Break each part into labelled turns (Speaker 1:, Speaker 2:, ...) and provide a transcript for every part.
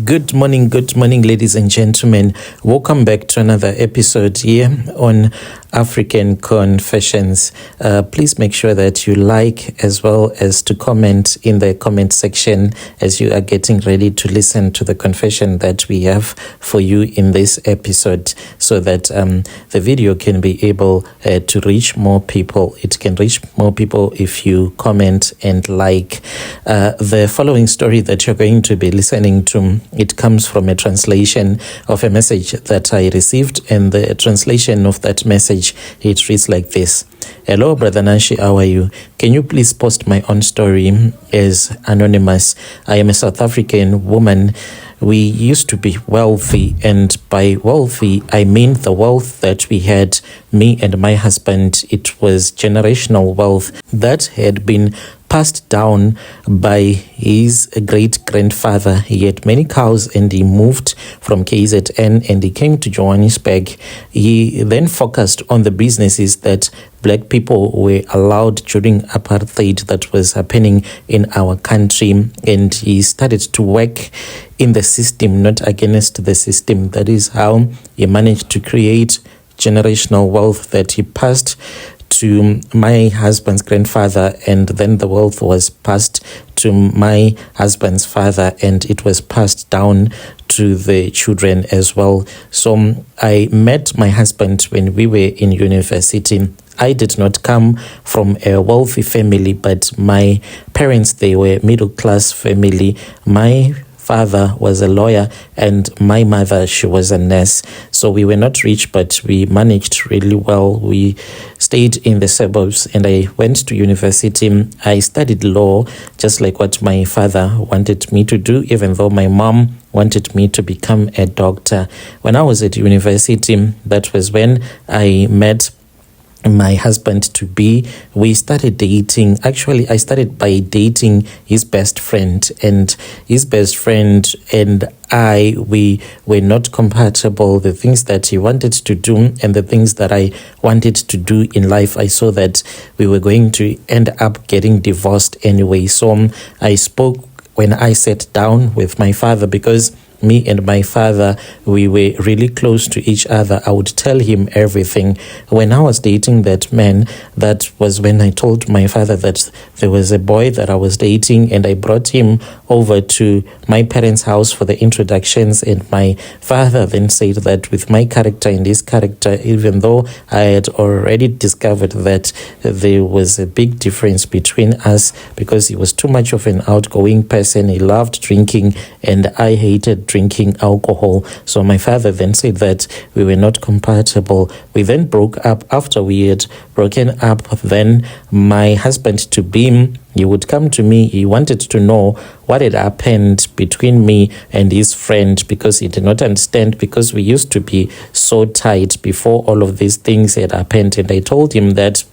Speaker 1: Good morning, ladies and gentlemen. Welcome back to another episode here on African Confessions. Please make sure that you like as well as to comment in the comment section as you are getting ready to listen to the confession that we have for you in this episode, so that the video can be able to reach more people. It can reach more people if you comment and like. The following story that you're going to be listening to, it comes from a translation of a message that I received, and the translation of that message, it reads like this. Hello, Brother Nanshi, how are you? Can you please post my own story as anonymous? I am a South African woman. We used to be wealthy, and by wealthy, I mean the wealth that we had, me and my husband. It was generational wealth that had been passed down by his great-grandfather. He had many cows and he moved from KZN and he came to Johannesburg. He then focused on the businesses that black people were allowed during apartheid that was happening in our country, and he started to work in the system, not against the system. That is how he managed to create generational wealth that he passed to my husband's grandfather, and then the wealth was passed to my husband's father, and it was passed down to the children as well. So I met my husband when we were in university. I did not come from a wealthy family, but my parents, they were middle-class family. My father was a lawyer and my mother, she was a nurse. So we were not rich, but we managed really well. We stayed in the suburbs and I went to university. I studied law, just like what my father wanted me to do, even though my mom wanted me to become a doctor. When I was at university, that was when I met my husband to be. We started dating. Actually, I started by dating his best friend, and his best friend and we were not compatible. The things that he wanted to do and the things that I wanted to do in life, I saw that we were going to end up getting divorced anyway. So I spoke when I sat down with my father, because me and my father, we were really close to each other. I would tell him everything. When I was dating that man, that was when I told my father that there was a boy that I was dating, and I brought him over to my parents' house for the introductions. And my father then said that with my character and his character, even though I had already discovered that there was a big difference between us, because he was too much of an outgoing person. He loved drinking and I hated drinking alcohol. So my father then said that we were not compatible. We then broke up. After we had broken up, then my husband to be, he would come to me. He wanted to know what had happened between me and his friend, because he did not understand, because we used to be so tight before all of these things had happened. And I told him that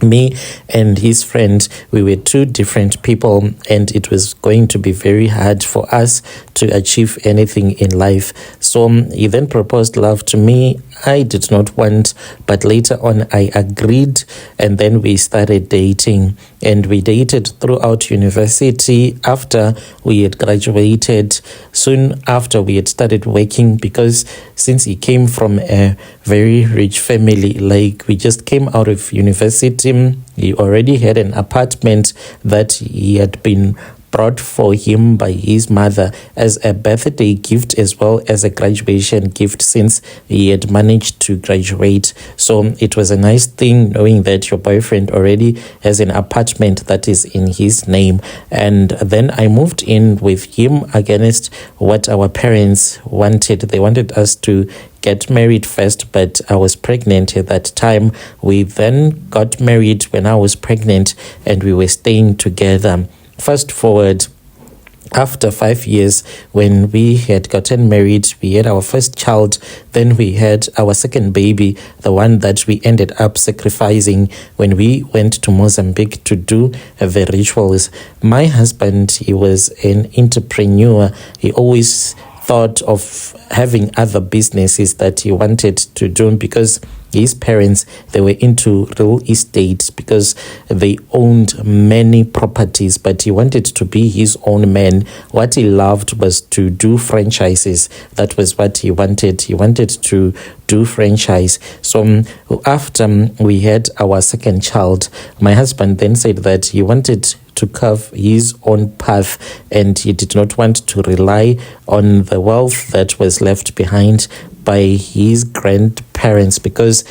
Speaker 1: me and his friend, we were two different people, and it was going to be very hard for us to achieve anything in life. So he then proposed love to me. I did not want, but later on I agreed, and then we started dating, and we dated throughout university. After we had graduated, soon after we had started working, because since he came from a very rich family, like we just came out of university, he already had an apartment that he had been brought for him by his mother as a birthday gift, as well as a graduation gift, since he had managed to graduate. So it was a nice thing knowing that your boyfriend already has an apartment that is in his name. And then I moved in with him against what our parents wanted. They wanted us to get married first, but I was pregnant at that time. We then got married when I was pregnant, and we were staying together. Fast forward, after 5 years, when we had gotten married, we had our first child. Then we had our second baby, the one that we ended up sacrificing when we went to Mozambique to do the rituals. My husband, he was an entrepreneur. He always thought of having other businesses that he wanted to do, because his parents, they were into real estate because they owned many properties, but he wanted to be his own man. What he loved was to do franchises. That was what he wanted. He wanted to do franchise. So after we had our second child, my husband then said that he wanted to carve his own path, and he did not want to rely on the wealth that was left behind by his grandparents, because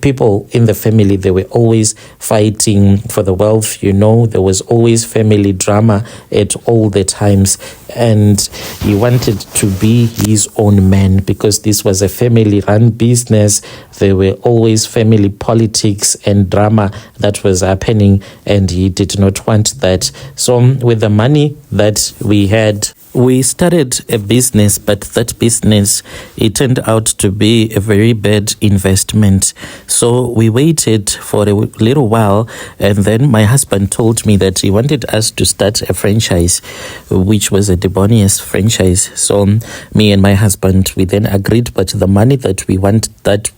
Speaker 1: people in the family, they were always fighting for the wealth. There was always family drama at all the times, and he wanted to be his own man because this was a family run business. There were always family politics and drama that was happening, and he did not want that. So with the money that we had, we started a business, but that business, it turned out to be a very bad investment. So we waited for a little while, and then my husband told me that he wanted us to start a franchise, which was a Deboniars franchise. So me and my husband, we then agreed, but the money that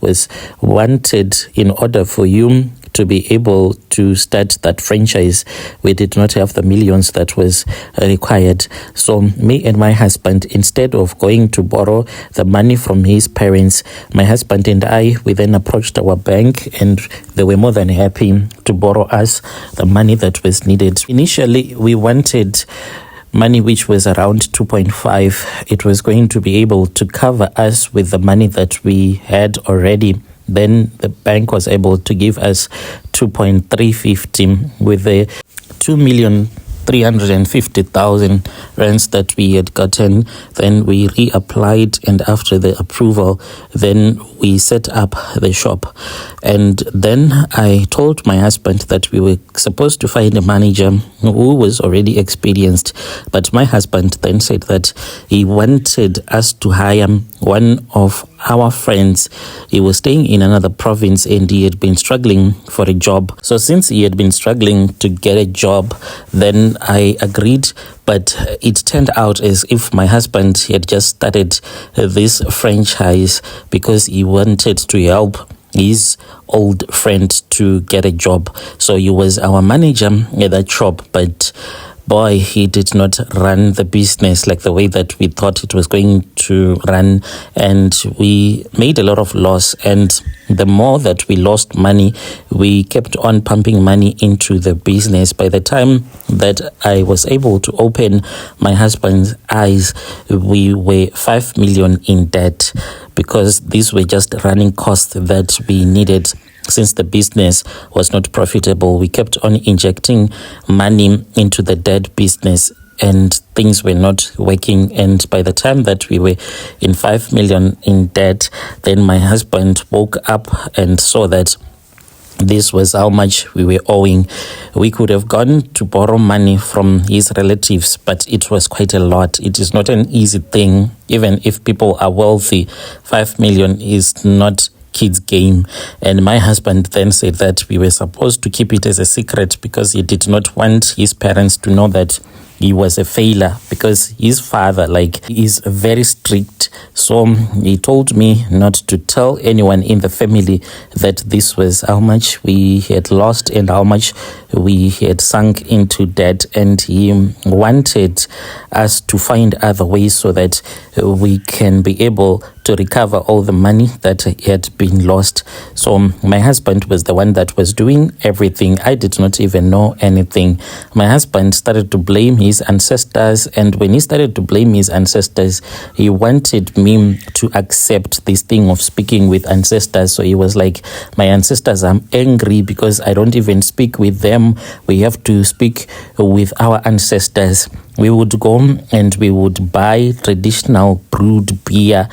Speaker 1: was wanted in order for you to be able to start that franchise, we did not have the millions that was required. So me and my husband, instead of going to borrow the money from his parents, my husband and I, we then approached our bank, and they were more than happy to borrow us the money that was needed. Initially, we wanted money which was around 2.5. It was going to be able to cover us with the money that we had already. Then the bank was able to give us 2.350 with the 2,350,000 rands that we had gotten. Then we reapplied, and after the approval, then we set up the shop. And then I told my husband that we were supposed to find a manager who was already experienced, but my husband then said that he wanted us to hire one of our friends. He was staying in another province, and he had been struggling for a job. So since he had been struggling to get a job, then I agreed, but it turned out as if my husband had just started this franchise because he wanted to help his old friend to get a job. So he was our manager at that shop, but boy, he did not run the business like the way that we thought it was going to run, and we made a lot of loss. And the more that we lost money, we kept on pumping money into the business. By the time that I was able to open my husband's eyes, we were 5 million in debt, because these were just running costs that we needed. Since the business was not profitable, we kept on injecting money into the dead business, and things were not working. And by the time that we were in 5 million in debt, then my husband woke up and saw that this was how much we were owing. We could have gone to borrow money from his relatives, but it was quite a lot. It is not an easy thing. Even if people are wealthy, 5 million is not kids game. And my husband then said that we were supposed to keep it as a secret because he did not want his parents to know that he was a failure, because his father, is very strict. So he told me not to tell anyone in the family that this was how much we had lost and how much we had sunk into debt. And he wanted us to find other ways so that we can be able to recover all the money that had been lost. So my husband was the one that was doing everything. I did not even know anything. My husband started to blame his ancestors, and when he started to blame his ancestors, he wanted me to accept this thing of speaking with ancestors. So he was like, my ancestors, I'm angry because I don't even speak with them. We have to speak with our ancestors. We would go and we would buy traditional brewed beer.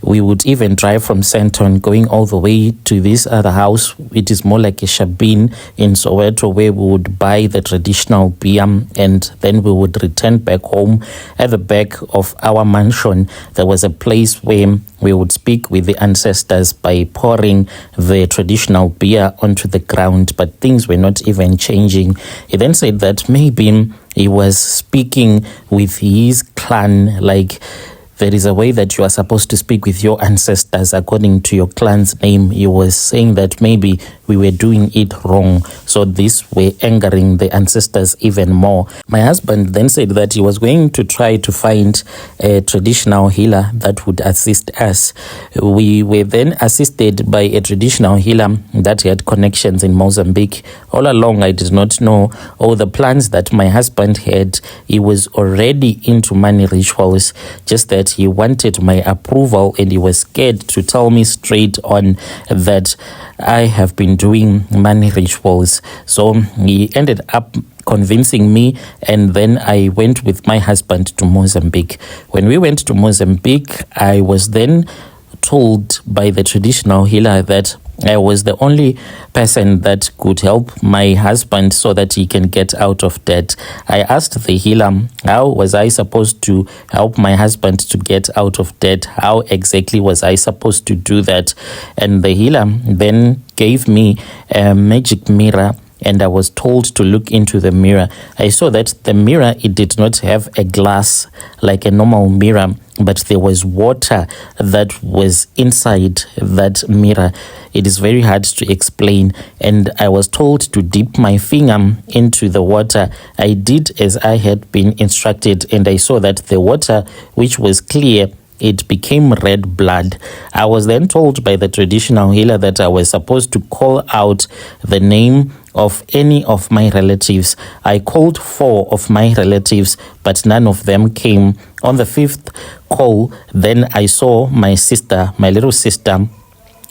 Speaker 1: We would even drive from Santon going all the way to this other house. It is more like a shabin in Soweto, where we would buy the traditional beer, and then we would return back home. At the back of our mansion, there was a place where we would speak with the ancestors by pouring the traditional beer onto the ground, but things were not even changing. He then said that maybe he was speaking with his clan, there is a way that you are supposed to speak with your ancestors according to your clan's name. He was saying that maybe we were doing it wrong, so this were angering the ancestors even more. My husband then said that he was going to try to find a traditional healer that would assist us. We were then assisted by a traditional healer that had connections in Mozambique. All along, I did not know all the plans that my husband had. He was already into money rituals, just that he wanted my approval, and he was scared to tell me straight on that I have been doing money rituals. So he ended up convincing me, and then I went with my husband to Mozambique. When we went to Mozambique, I was then told by the traditional healer that I was the only person that could help my husband so that he can get out of debt. I asked the healer, how was I supposed to help my husband to get out of debt? How exactly was I supposed to do that? And the healer then gave me a magic mirror, and I was told to look into the mirror. I saw that the mirror, it did not have a glass like a normal mirror, but there was water that was inside that mirror. It is very hard to explain, and I was told to dip my finger into the water. I did as I had been instructed, and I saw that the water, which was clear, it became red blood. I was then told by the traditional healer that I was supposed to call out the name of any of my relatives. I called 4 of my relatives, but none of them came. On the 5th call, then I saw my sister, my little sister.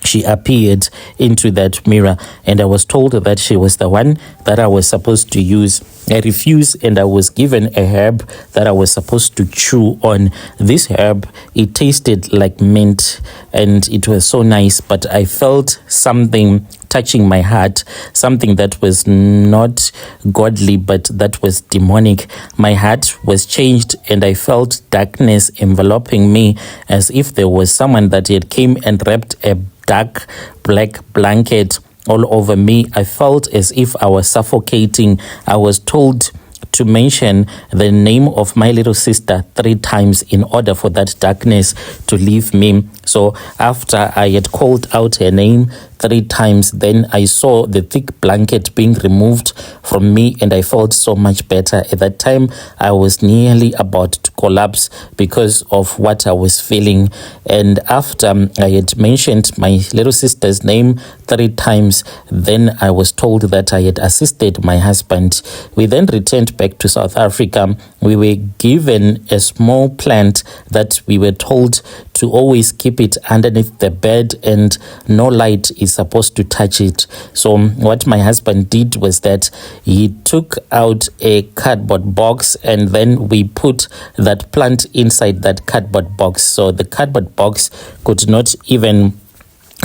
Speaker 1: She appeared into that mirror, and I was told that she was the one that I was supposed to use. I refused, and I was given a herb that I was supposed to chew on. This herb, it tasted like mint, and it was so nice, but I felt something touching my heart, something that was not godly, but that was demonic. My heart was changed, and I felt darkness enveloping me, as if there was someone that had came and wrapped a dark black blanket all over me. I felt as if I was suffocating. I was told to mention the name of my little sister 3 times in order for that darkness to leave me. So after I had called out her name 3 times, then I saw the thick blanket being removed from me, and I felt so much better. At that time, I was nearly about to collapse because of what I was feeling. And after I had mentioned my little sister's name 3 times, then I was told that I had assisted my husband. We then returned back to South Africa. We were given a small plant that we were told to always keep it underneath the bed, and no light is supposed to touch it. So what my husband did was that he took out a cardboard box, and then we put that plant inside that cardboard box. So the cardboard box could not even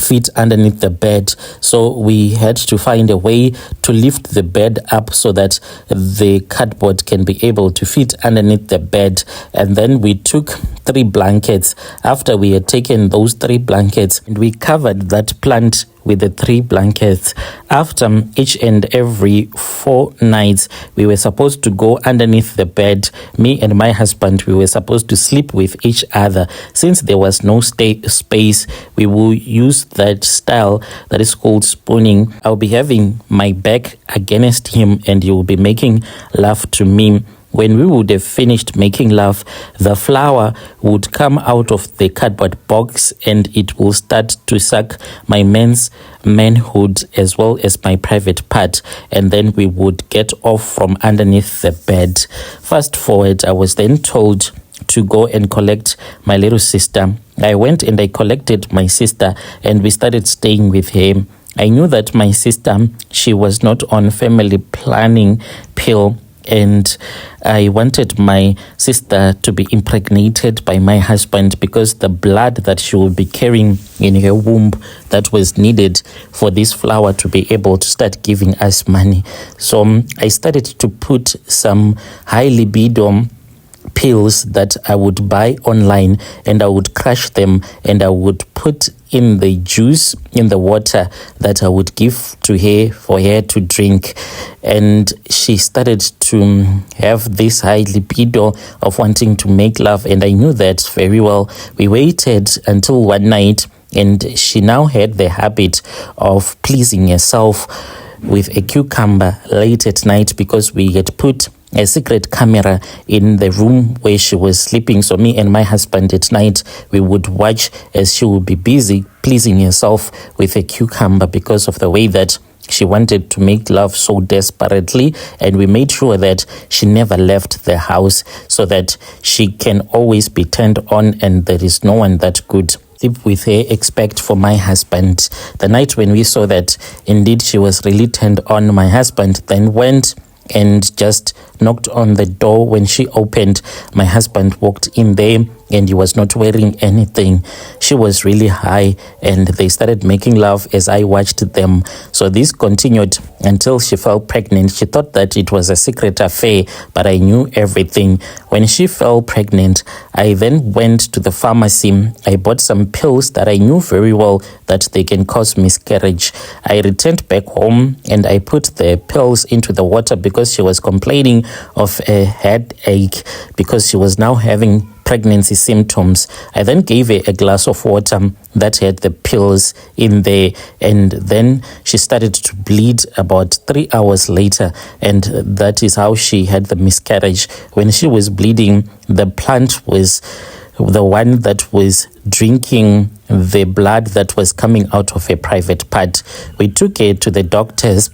Speaker 1: fit underneath the bed, so we had to find a way to lift the bed up so that the cardboard can be able to fit underneath the bed. And then we took 3 blankets. After we had taken those 3 blankets, and we covered that plant with the 3 blankets. After each and every 4 nights, we were supposed to go underneath the bed. Me and my husband, we were supposed to sleep with each other. Since there was no space, we will use that style that is called spooning. I'll be having my back against him, and he will be making love to me. When we would have finished making love, the flower would come out of the cardboard box, and it will start to suck my manhood as well as my private part, and then we would get off from underneath the bed. Fast forward, I was then told to go and collect my little sister. I went and I collected my sister, and we started staying with her. I knew that my sister, she was not on family planning pill, and I wanted my sister to be impregnated by my husband because the blood that she would be carrying in her womb, that was needed for this flower to be able to start giving us money. So I started to put some high libido pills that I would buy online, and I would crush them, and I would put in the juice in the water that I would give to her for her to drink. And she started to have this high libido of wanting to make love, and I knew that very well. We waited until one night, and she now had the habit of pleasing herself with a cucumber late at night, because we had put a secret camera in the room where she was sleeping. So me and my husband at night, we would watch as she would be busy pleasing herself with a cucumber, because of the way that she wanted to make love so desperately. And we made sure that she never left the house, so that she can always be turned on, and there is no one that could sleep with her except for my husband. The night when we saw that indeed she was really turned on, my husband then went and just knocked on the door. When she opened, my husband walked in there, and he was not wearing anything. She was really high, and they started making love as I watched them. So this continued until she fell pregnant. She thought that it was a secret affair, but I knew everything. When she fell pregnant, I then went to the pharmacy. I bought some pills that I knew very well that they can cause miscarriage. I returned back home, and I put the pills into the water, because she was complaining of a headache, because she was now having pregnancy symptoms. I then gave her a glass of water that had the pills in there, and then she started to bleed about 3 hours later, and that is how she had the miscarriage. When she was bleeding, the plant was the one that was drinking the blood that was coming out of her private part. We took her to the doctors,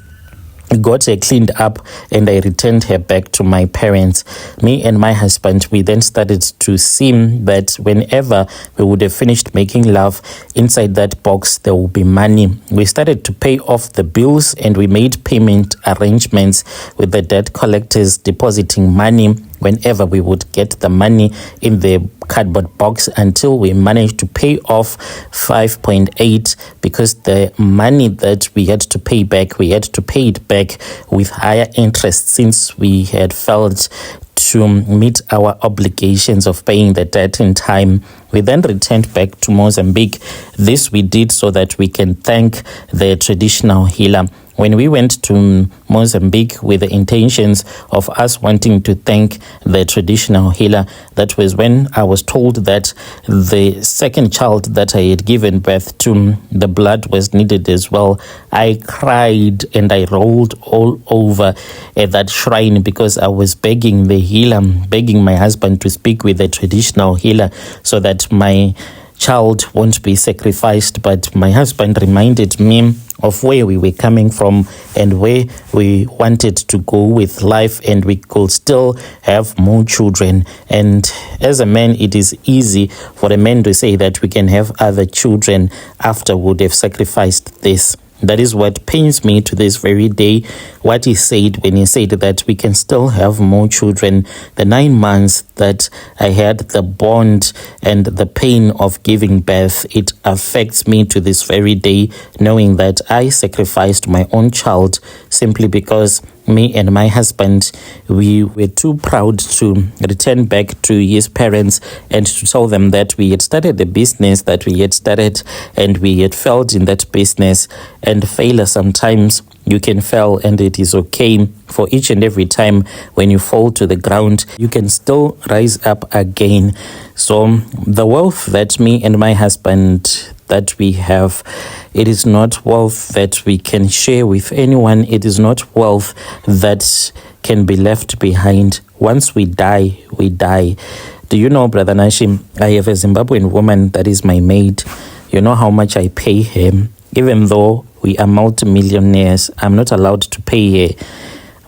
Speaker 1: got her cleaned up, and I returned her back to my parents. Me and my husband, we then started to see that whenever we would have finished making love, inside that box there will be money. We started to pay off the bills, and we made payment arrangements with the debt collectors, depositing money whenever we would get the money in the cardboard box, until we managed to pay off 5.8, because the money that we had to pay back, we had to pay it back with higher interest, since we had failed to meet our obligations of paying the debt in time. We then returned back to Mozambique. This we did so that we can thank the traditional healer. When we went to Mozambique with the intentions of us wanting to thank the traditional healer, that was when I was told that the second child that I had given birth to, the blood was needed as well. I cried and I rolled all over at that shrine, because I was begging the healer, begging my husband to speak with the traditional healer so that my child won't be sacrificed. But my husband reminded me of where we were coming from and where we wanted to go with life, and we could still have more children. And as a man, it is easy for a man to say that we can have other children after we would have sacrificed this. That is what pains me to this very day, what he said when he said that we can still have more children. The 9 months that I had the bond and the pain of giving birth, it affects me to this very day, knowing that I sacrificed my own child simply because me and my husband, we were too proud to return back to his parents and to tell them that we had started a business that we had started, and we had failed in that business. And failure, sometimes you can fail, and it is okay. For each and every time when you fall to the ground, you can still rise up again. So the wealth that me and my husband that we have, it is not wealth that we can share with anyone. It is not wealth that can be left behind. Once we die, we die. Do you know, Brother Nashim, I have a Zimbabwean woman that is my maid. You know how much I pay her? Even though we are multimillionaires, I'm not allowed to pay her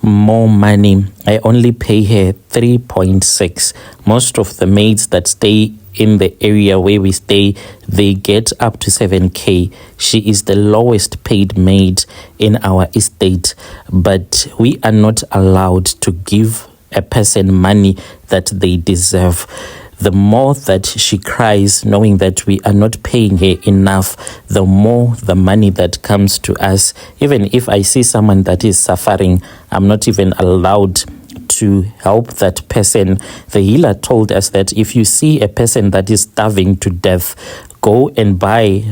Speaker 1: more money. I only pay her 3.6. Most of the maids that stay in the area where we stay, they get up to 7K. She is the lowest paid maid in our estate, but we are not allowed to give a person money that they deserve. The more that she cries, knowing that we are not paying her enough, the more the money that comes to us. Even if I see someone that is suffering, I'm not even allowed to help that person. The healer told us that if you see a person that is starving to death, go and buy,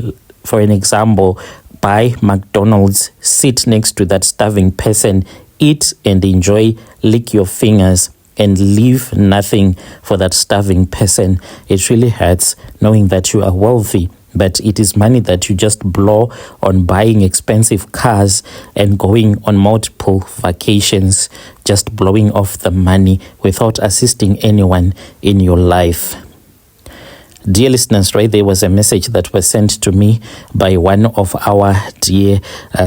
Speaker 1: for an example, buy McDonald's, sit next to that starving person, eat and enjoy, lick your fingers, and leave nothing for that starving person. It really hurts knowing that you are wealthy, but it is money that you just blow on buying expensive cars and going on multiple vacations, just blowing off the money without assisting anyone in your life. Dear listeners, right, there was a message that was sent to me by one of our dear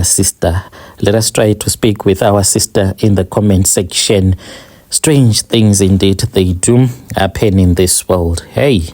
Speaker 1: sister. Let us try to speak with our sister in the comment section. Strange things indeed they do happen in this world. Hey.